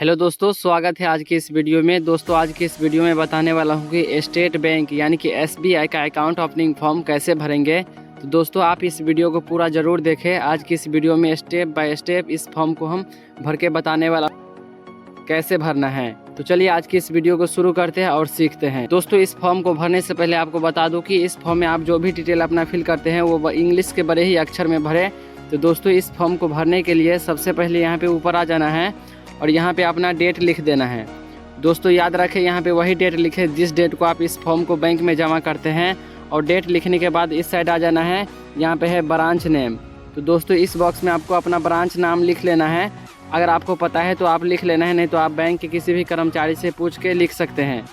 Hello दोस्तों, स्वागत है आज की इस वीडियो में। दोस्तों आज की इस वीडियो में बताने वाला हूँ कि स्टेट बैंक यानी कि SBI का अकाउंट ओपनिंग फॉर्म कैसे भरेंगे। तो दोस्तों आप इस वीडियो को पूरा ज़रूर देखें। आज की इस वीडियो में स्टेप बाय स्टेप इस फॉर्म को हम भर के बताने वाला कैसे भरना है। तो चलिए आज की इस वीडियो को शुरू करते हैं और सीखते हैं। दोस्तों इस फॉर्म को भरने से पहले आपको बता दूँ कि इस फॉर्म में आप जो भी डिटेल अपना फिल करते हैं वो इंग्लिश के बड़े ही अक्षर में भरें। तो दोस्तों इस फॉर्म को भरने के लिए सबसे पहले यहाँ पे ऊपर आ जाना है और यहाँ पे अपना डेट लिख देना है। दोस्तों याद रखें यहाँ पे वही डेट लिखें जिस डेट को आप इस फॉर्म को बैंक में जमा करते हैं। और डेट लिखने के बाद इस साइड आ जाना है, यहाँ पे है ब्रांच नेम। तो दोस्तों इस बॉक्स में आपको अपना ब्रांच नाम लिख लेना है। अगर आपको पता है तो आप लिख लेना है, नहीं तो आप बैंक के किसी भी कर्मचारी से पूछ के लिख सकते हैं।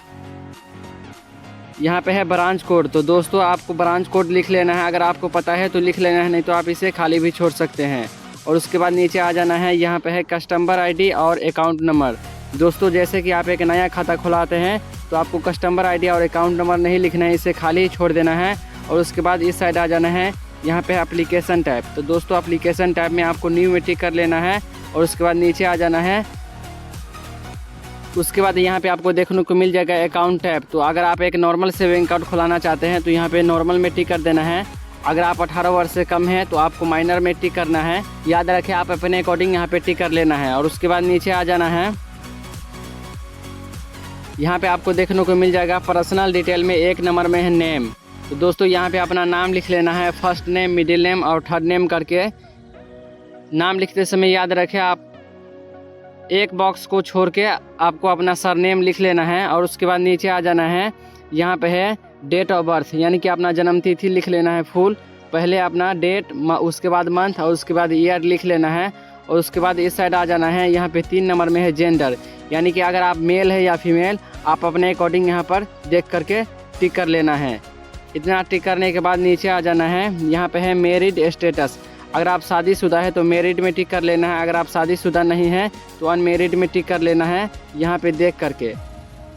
यहाँ पे है ब्रांच कोड, तो दोस्तों आपको ब्रांच कोड लिख लेना है। अगर आपको पता है तो लिख लेना है, नहीं तो आप इसे खाली भी छोड़ सकते हैं। और उसके बाद नीचे आ जाना है, यहाँ पे है कस्टमर ID और अकाउंट नंबर। दोस्तों जैसे कि आप एक नया खाता खुलाते हैं तो आपको कस्टमर ID और अकाउंट नंबर नहीं लिखना है, इसे खाली छोड़ देना है। और उसके बाद इस साइड आ जाना है, यहाँ पे है एप्लीकेशन टाइप। तो दोस्तों एप्लीकेशन टाइप में आपको न्यू में टिक कर लेना है। और उसके बाद नीचे आ जाना है। उसके बाद यहाँ पे आपको देखने को मिल जाएगा अकाउंट टाइप। तो अगर आप एक नॉर्मल सेविंग अकाउंट खुलाना चाहते हैं तो यहाँ पे नॉर्मल में टिक कर देना है। अगर आप 18 वर्ष से कम है तो आपको माइनर में टिक करना है। याद रखें आप अपने अकॉर्डिंग यहाँ पे टिक कर लेना है। और उसके बाद नीचे आ जाना है, यहाँ पे आपको देखने को मिल जाएगा पर्सनल डिटेल में 1 नंबर में है नेम। तो दोस्तों यहाँ पे अपना नाम लिख लेना है, फर्स्ट नेम, मिडिल नेम और थर्ड नेम करके। नाम लिखते समय याद रखें आप एक बॉक्स को छोड़ के आपको अपना सरनेम लिख लेना है। और उसके बाद नीचे आ जाना है, यहाँ पे है डेट ऑफ बर्थ यानी कि अपना जन्म तिथि लिख लेना है फुल। पहले अपना डेट, उसके बाद मंथ और उसके बाद ईयर लिख लेना है। और उसके बाद इस साइड आ जाना है, यहाँ पे 3 नंबर में है जेंडर यानी कि अगर आप मेल है या फीमेल आप अपने अकॉर्डिंग यहाँ पर देख करके टिक कर लेना है। इतना टिक करने के बाद नीचे आ जाना है, यहाँ पे है मैरिड स्टेटस। अगर आप शादीशुदा है तो मैरिड में टिक कर लेना है। अगर आप शादीशुदा नहीं है तो अनमेरिड में टिक कर लेना है, यहाँ पे देख करके।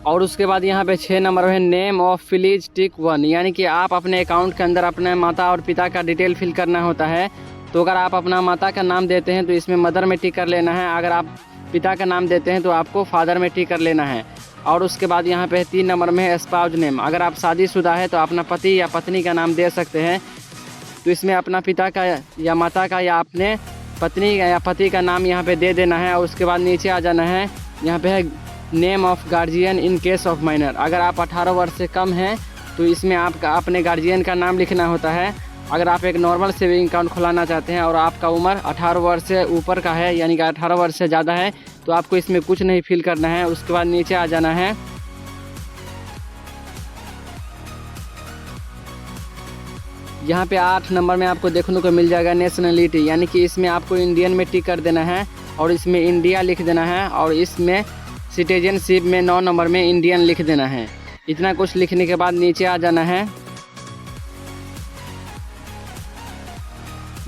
और उसके बाद यहाँ पे 6 नंबर है नेम ऑफ प्लीज टिक 1 यानी कि आप अपने अकाउंट के अंदर अपने माता और पिता का डिटेल फिल करना होता है। तो अगर आप अपना माता का नाम देते हैं तो इसमें मदर में टिक कर लेना है। अगर आप पिता का नाम देते हैं तो आपको फादर में टिक कर लेना है। और उसके बाद यहाँ पे 3 नंबर में है स्पाउस नेम। अगर आप शादीशुदा है तो अपना पति या पत्नी का नाम दे सकते हैं। तो इसमें अपना पिता का या माता का या अपने पत्नी का या पति का नाम यहाँ पे दे देना है। और उसके बाद नीचे आ जाना है, यहाँ पे है name of guardian in case of minor. अगर आप 18 वर्ष से कम हैं तो इसमें आपका अपने गार्जियन का नाम लिखना होता है। अगर आप एक नॉर्मल सेविंग अकाउंट खुलाना चाहते हैं और आपका उम्र 18 वर्ष से ऊपर का है यानी कि 18 वर्ष से ज़्यादा है तो आपको इसमें कुछ नहीं फिल करना है। उसके बाद नीचे आ जाना है, यहाँ पे 8 नंबर में आपको देखने को मिल जाएगा नेशनलिटी यानी कि इसमें आपको इंडियन में टिक कर देना है और इसमें इंडिया लिख देना है। और इसमें सिटीजनशिप में 9 नंबर में इंडियन लिख देना है। इतना कुछ लिखने के बाद नीचे आ जाना है,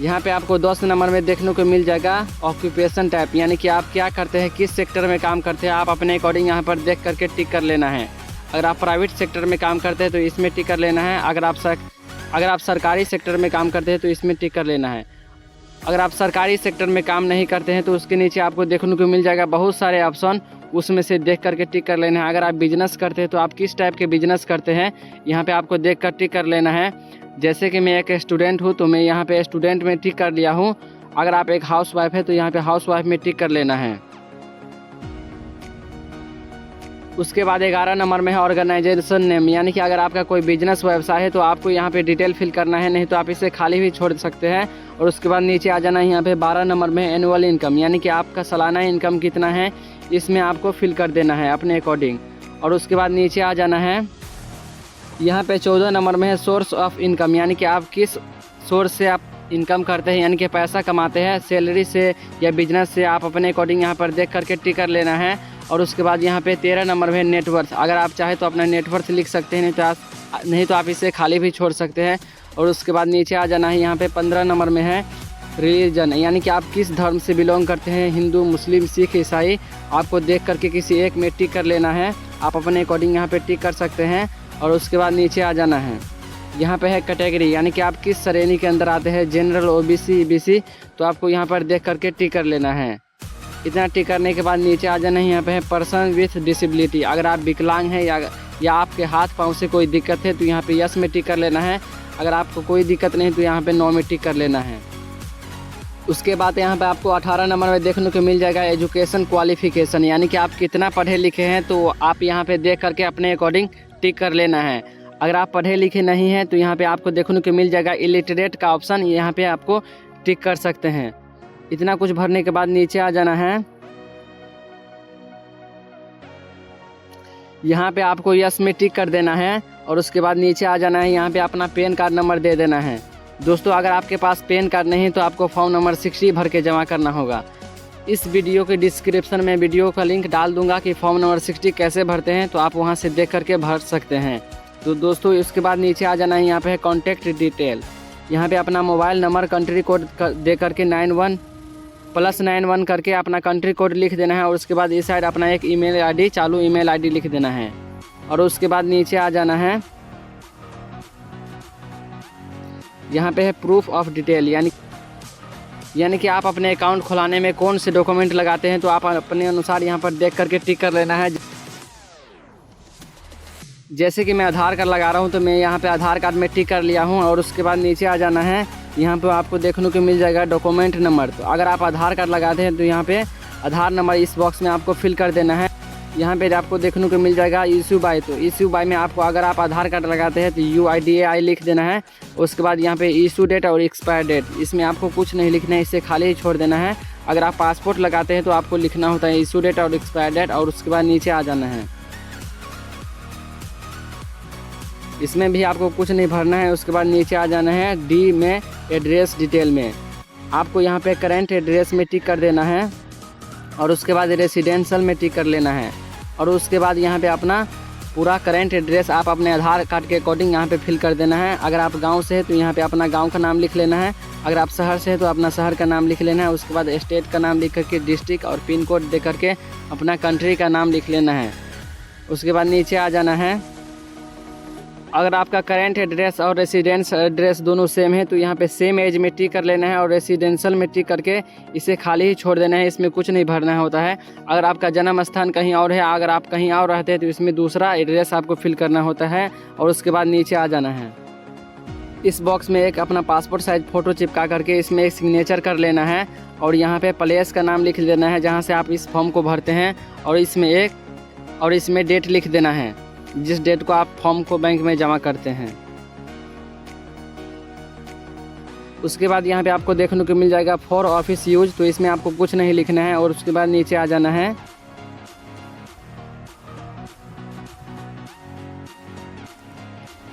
यहाँ पे आपको 10 नंबर में देखने को मिल जाएगा ऑक्यूपेशन टाइप यानी कि आप क्या करते हैं, किस सेक्टर में काम करते हैं। आप अपने अकॉर्डिंग यहाँ पर देख करके टिक कर लेना है। अगर आप प्राइवेट सेक्टर में काम करते हैं तो इसमें टिक कर लेना है। अगर आप सरकारी सेक्टर में काम करते हैं तो इसमें टिक कर लेना है। अगर आप सरकारी सेक्टर में काम नहीं करते हैं तो उसके नीचे आपको देखने को मिल जाएगा बहुत सारे ऑप्शन, उसमें से देख करके टिक कर लेना है। अगर आप बिजनेस करते हैं तो आप किस टाइप के बिजनेस करते हैं यहाँ पे आपको देख कर टिक कर लेना है। जैसे कि मैं एक स्टूडेंट हूँ तो मैं यहाँ पे स्टूडेंट में टिक कर लिया हूँ। अगर आप एक हाउस वाइफ है तो यहाँ पे हाउस वाइफ में टिक कर लेना है। उसके बाद 11 नंबर में है ऑर्गेनाइजेशन नेम यानी कि अगर आपका कोई बिजनेस व्यवसाय है तो आपको यहाँ पे डिटेल फिल करना है, नहीं तो आप इसे खाली भी छोड़ सकते हैं। और उसके बाद नीचे आ जाना है, यहाँ पे 12 नंबर में एनुअल इनकम यानी कि आपका सालाना इनकम कितना है इसमें आपको फिल कर देना है अपने अकॉर्डिंग। और उसके बाद नीचे आ जाना है, यहाँ पे 14 नंबर में है सोर्स ऑफ इनकम यानी कि आप किस सोर्स से आप इनकम करते हैं यानी कि पैसा कमाते हैं, सैलरी से या बिजनेस से। आप अपने अकॉर्डिंग यहाँ पर देख करके टिक कर लेना है। और उसके बाद यहाँ पे 13 नंबर में नेटवर्थ। अगर आप चाहे तो अपना नेटवर्थ लिख सकते हैं, नहीं तो आप इसे खाली भी छोड़ सकते हैं। और उसके बाद नीचे आ जाना है, यहाँ पे 15 नंबर में है रिलीजन यानी कि आप किस धर्म से बिलोंग करते हैं, हिंदू, मुस्लिम, सिख, ईसाई। आपको देख करके किसी एक में टिक कर लेना है। आप अपने अकॉर्डिंग यहाँ पे टिक कर सकते हैं। और उसके बाद नीचे आ जाना है, यहाँ पे है कैटेगरी यानी कि आप किस श्रेणी के अंदर आते हैं, जनरल, OBC, EBC। तो आपको यहाँ पर देख करके टिक कर लेना है। इतना टिक करने के बाद नीचे आ जाना है। यहाँ पे है पर्सन विथ डिसेबिलिटी, अगर आप विकलांग हैं या आपके हाथ पाँव से कोई दिक्कत है तो यहाँ पे यस में टिक कर लेना है। अगर आपको कोई दिक्कत नहीं तो यहाँ पे नो में टिक कर लेना है। उसके बाद यहाँ पे आपको 18 नंबर में देखने को मिल जाएगा एजुकेशन क्वालिफिकेशन, यानी कि आप कितना पढ़े लिखे हैं तो आप यहाँ पे देख करके अपने अकॉर्डिंग टिक कर लेना है। अगर आप पढ़े लिखे नहीं हैं तो यहाँ पे आपको देखने को मिल जाएगा इलिटरेट का ऑप्शन, यहाँ पे आपको टिक कर सकते हैं। इतना कुछ भरने के बाद नीचे आ जाना है। यहाँ पे आपको यस में टिक कर देना है और उसके बाद नीचे आ जाना है। यहाँ पे अपना पैन कार्ड नंबर दे देना है। दोस्तों अगर आपके पास पैन कार्ड नहीं तो आपको फॉर्म नंबर 60 भर के जमा करना होगा। इस वीडियो के डिस्क्रिप्शन में वीडियो का लिंक डाल दूंगा कि फॉर्म नंबर 60 कैसे भरते हैं, तो आप वहां से देख करके भर सकते हैं। तो दोस्तों इसके बाद नीचे आ जाना है। यहाँ पे है कॉन्टैक्ट डिटेल, यहाँ पे अपना मोबाइल नंबर कंट्री कोड दे करके 91+91 करके अपना कंट्री कोड लिख देना है और उसके बाद इस साइड अपना एक ईमेल आईडी, चालू ईमेल आईडी लिख देना है। और उसके बाद नीचे आ जाना है। यहाँ पे है प्रूफ ऑफ डिटेल, यानी कि आप अपने अकाउंट खुलाने में कौन से डॉक्यूमेंट लगाते हैं तो आप अपने अनुसार यहाँ पर देख करके टिक कर लेना है। जैसे कि मैं आधार कार्ड लगा रहा हूँ तो मैं यहाँ पे आधार कार्ड में टिक कर लिया हूँ। और उसके बाद नीचे आ जाना है। यहाँ पे आपको देखने को मिल जाएगा डॉक्यूमेंट नंबर, तो अगर आप आधार कार्ड लगाते हैं तो यहाँ पे आधार नंबर इस बॉक्स में आपको फिल कर देना है। यहाँ पे आपको देखने को मिल जाएगा इशू बाय, तो इशू बाय में आपको अगर आप आधार कार्ड लगाते हैं तो UIDAI लिख देना है। उसके बाद यहाँ पे इशू डेट और एक्सपायर डेट, इसमें आपको कुछ नहीं लिखना है, इसे खाली ही छोड़ देना है। अगर आप पासपोर्ट लगाते हैं तो आपको लिखना होता है इशू डेट और एक्सपायर डेट। और उसके बाद नीचे आ जाना है। इसमें भी आपको कुछ नहीं भरना है। उसके बाद नीचे आ जाना है डी में एड्रेस डिटेल में आपको यहाँ पे करेंट एड्रेस में टिक कर देना है और उसके बाद रेसिडेंशियल में टिक कर लेना है। और उसके बाद यहाँ पे अपना पूरा करेंट एड्रेस आप अपने आधार कार्ड के अकॉर्डिंग यहाँ पे फिल कर देना है। अगर आप गांव से है तो यहाँ पे अपना गांव का नाम लिख लेना है। अगर आप शहर से है तो अपना शहर का नाम लिख लेना है। उसके बाद स्टेट का नाम लिख करके डिस्ट्रिक्ट और पिन कोड दे करके अपना कंट्री का नाम लिख लेना है। उसके बाद नीचे आ जाना है। अगर आपका करेंट एड्रेस और रेसिडेंस एड्रेस दोनों सेम है तो यहाँ पे सेम एज में टिक कर लेना है और रेसिडेंशियल में टिक करके इसे खाली ही छोड़ देना है, इसमें कुछ नहीं भरना होता है। अगर आपका जन्म स्थान कहीं और है, अगर आप कहीं और रहते हैं तो इसमें दूसरा एड्रेस आपको फिल करना होता है। और उसके बाद नीचे आ जाना है। इस बॉक्स में एक अपना पासपोर्ट साइज फ़ोटो चिपका करके इसमें एक सिग्नेचर कर लेना है और यहाँ पे प्लेस का नाम लिख देना है जहाँ से आप इस फॉर्म को भरते हैं। और इसमें डेट लिख देना है, जिस डेट को आप फॉर्म को बैंक में जमा करते हैं। उसके बाद यहाँ पे आपको देखने को मिल जाएगा फॉर ऑफिस यूज, तो इसमें आपको कुछ नहीं लिखना है। और उसके बाद नीचे आ जाना है।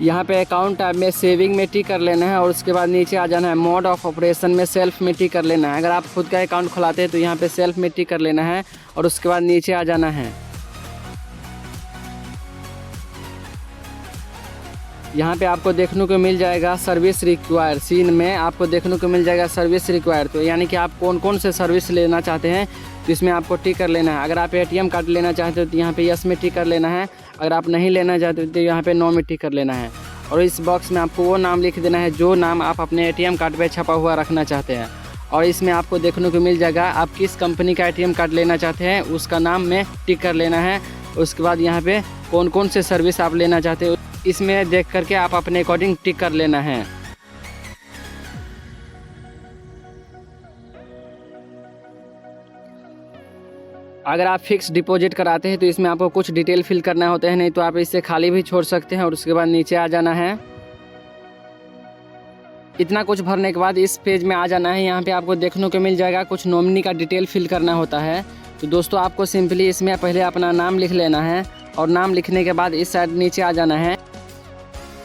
यहाँ पे अकाउंट टैब में सेविंग में टिक कर लेना है। और उसके बाद नीचे आ जाना है। मोड ऑफ ऑपरेशन में सेल्फ में टिक कर लेना है। अगर आप खुद का अकाउंट खुलाते हैं तो यहाँ पे सेल्फ में टिक कर लेना है। और उसके बाद नीचे आ जाना है। यहाँ पे आपको देखने को मिल जाएगा सर्विस रिक्वायर, सीन में आपको देखने को मिल जाएगा सर्विस रिक्वायर, तो यानी कि आप कौन कौन से सर्विस लेना चाहते हैं तो इसमें आपको टिक कर लेना है। अगर आप ATM कार्ड लेना चाहते हो तो यहाँ पे यस में टिक कर लेना है। अगर आप नहीं लेना चाहते तो यहाँ पे नो में टिक कर लेना है। और इस बॉक्स में आपको वो नाम लिख देना है जो नाम आप अपने ATM कार्ड पर छपा हुआ रखना चाहते हैं। और इसमें आपको देखने को मिल जाएगा आप किस कंपनी का ATM कार्ड लेना चाहते हैं उसका नाम में टिक कर लेना है। उसके बाद यहाँ पे कौन कौन से सर्विस आप लेना चाहते हो इसमें देख करके आप अपने अकॉर्डिंग टिक कर लेना है। अगर आप फिक्स डिपॉजिट कराते हैं तो इसमें आपको कुछ डिटेल फिल करना होता है, नहीं तो आप इसे खाली भी छोड़ सकते हैं। और उसके बाद नीचे आ जाना है। इतना कुछ भरने के बाद इस पेज में आ जाना है। यहाँ पे आपको देखने को मिल जाएगा कुछ नॉमिनी का डिटेल फिल करना होता है। तो दोस्तों आपको सिंपली इसमें पहले अपना नाम लिख लेना है और नाम लिखने के बाद इस साइड नीचे आ जाना है।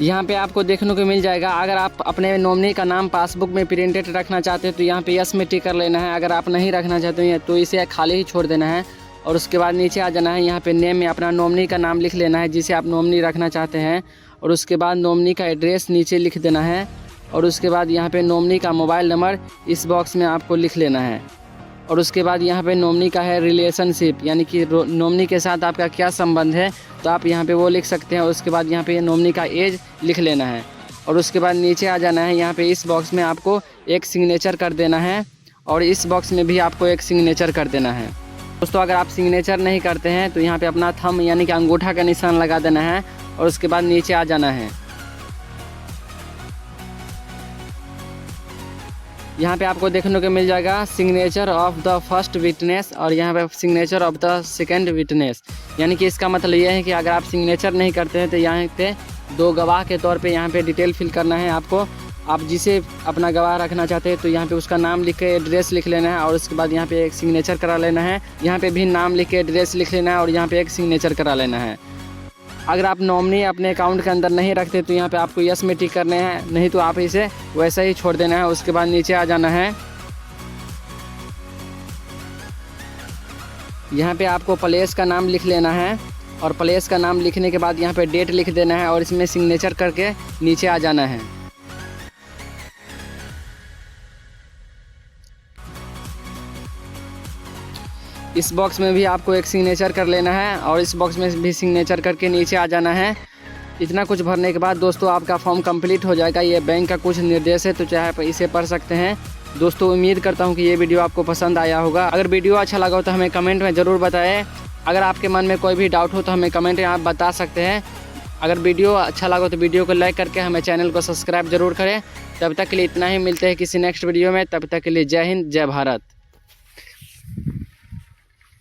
यहाँ पे आपको देखने को मिल जाएगा अगर आप अपने नॉमिनी का नाम पासबुक में प्रिंटेड रखना चाहते हैं तो यहाँ पे यस में टिक कर लेना है। अगर आप नहीं रखना चाहते हैं तो इसे खाली ही छोड़ देना है। और उसके बाद नीचे आ जाना है। यहाँ पे नेम में अपना नॉमिनी का नाम लिख लेना है जिसे आप नॉमिनी रखना चाहते हैं। और उसके बाद नॉमिनी का एड्रेस नीचे लिख देना है। और उसके बाद यहाँ पे नॉमिनी का मोबाइल नंबर इस बॉक्स में आपको लिख लेना है। और उसके बाद यहाँ पे नॉमिनी का है रिलेशनशिप, यानी कि नॉमिनी के साथ आपका क्या संबंध है तो आप यहाँ पे वो लिख सकते हैं। और उसके बाद यहाँ पे नॉमिनी का एज लिख लेना है। और उसके बाद नीचे आ जाना है। यहाँ पे इस बॉक्स में आपको एक सिग्नेचर कर देना है। और इस बॉक्स में भी आपको एक सिग्नेचर कर देना है। दोस्तों अगर आप सिग्नेचर नहीं करते हैं तो यहाँ पे अपना थंब यानी कि अंगूठा का निशान लगा देना है और उसके बाद नीचे आ जाना है। यहाँ पे आपको देखने को मिल जाएगा signature of the first witness और यहाँ पे signature of the second witness, यानी कि इसका मतलब ये है कि अगर आप सिग्नेचर नहीं करते हैं तो यहाँ पे दो गवाह के तौर पे यहाँ पे डिटेल फिल करना है आपको। आप जिसे अपना गवाह रखना चाहते हैं तो यहाँ पे उसका नाम लिख के एड्रेस लिख लेना है और उसके बाद यहाँ पे एक सिग्नेचर करा लेना है। यहाँ पे भी नाम लिख के एड्रेस लिख लेना है और यहाँ पे एक सिग्नेचर करा लेना है। अगर आप नॉमिनी अपने अकाउंट के अंदर नहीं रखते तो यहाँ पे आपको यस में टिक करने हैं, नहीं तो आप इसे वैसा ही छोड़ देना है। उसके बाद नीचे आ जाना है। यहाँ पे आपको प्लेस का नाम लिख लेना है और प्लेस का नाम लिखने के बाद यहाँ पे डेट लिख देना है और इसमें सिग्नेचर करके नीचे आ जाना है। इस बॉक्स में भी आपको एक सिग्नेचर कर लेना है और इस बॉक्स में भी सिग्नेचर करके नीचे आ जाना है। इतना कुछ भरने के बाद दोस्तों आपका फॉर्म कंप्लीट हो जाएगा। ये बैंक का कुछ निर्देश है तो चाहे आप इसे पढ़ सकते हैं। दोस्तों उम्मीद करता हूँ कि ये वीडियो आपको पसंद आया होगा। अगर वीडियो अच्छा लगा हो तो हमें कमेंट में ज़रूर बताएं। अगर आपके मन में कोई भी डाउट हो तो हमें कमेंट में आप बता सकते हैं। अगर वीडियो अच्छा लगा तो वीडियो को लाइक करके हमें चैनल को सब्सक्राइब जरूर करें। तब तक के लिए इतना ही, मिलते हैं किसी नेक्स्ट वीडियो में। तब तक के लिए जय हिंद, जय भारत।